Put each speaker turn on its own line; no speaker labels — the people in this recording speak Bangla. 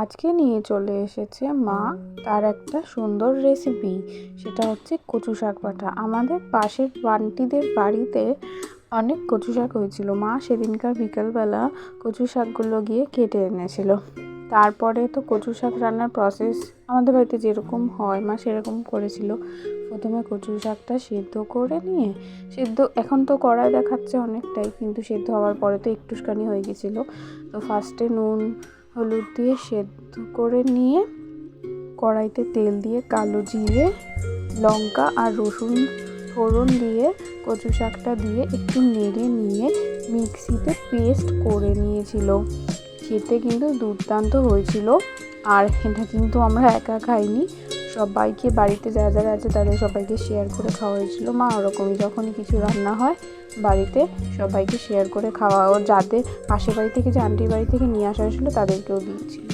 আজকে নিয়ে চলে এসেছে মা তার একটা সুন্দর রেসিপি। সেটা হচ্ছে কচু শাক বাটা। আমাদের পাশের বান্টিদের বাড়িতে অনেক কচু শাক হয়েছিল। মা সেদিনকার বিকালবেলা কচু শাকগুলো গিয়ে কেটে এনেছিল। তারপরে তো কচু শাক রান্নার প্রসেস আমাদের বাড়িতে যেরকম হয় মা সেরকম করেছিল। প্রথমে কচু শাকটা সেদ্ধ করে নিয়ে, এখন তো কড়াই দেখাচ্ছে অনেকটাই, কিন্তু সেদ্ধ হওয়ার পরে তো একটুখানি হয়ে গেছিলো। তো ফার্স্টে নুন হলুদ দিয়ে সেদ্ধ করে নিয়ে কড়াইতে তেল দিয়ে কালো জিরে লঙ্কা আর রসুন ফোড়ন দিয়ে কচু শাকটা দিয়ে একটু নেড়ে নিয়ে মিক্সিতে পেস্ট করে নিয়েছিল। খেতে কিন্তু দুর্দান্ত হয়েছিল। আর এটা কিন্তু আমরা একা খাইনি, সবাইকে বাড়িতে যারা যারা আছে তাদের সবাইকে শেয়ার করে খাওয়া হয়েছিল। মা ওরকমই যখনই কিছু রান্না হয় বাড়িতে সবাইকে শেয়ার করে খাওয়া, যাদের পাশের বাড়ি থেকে যে আন্টির বাড়ি থেকে নিয়ে আসা হয়েছিলো তাদেরকেও দিয়েছিল।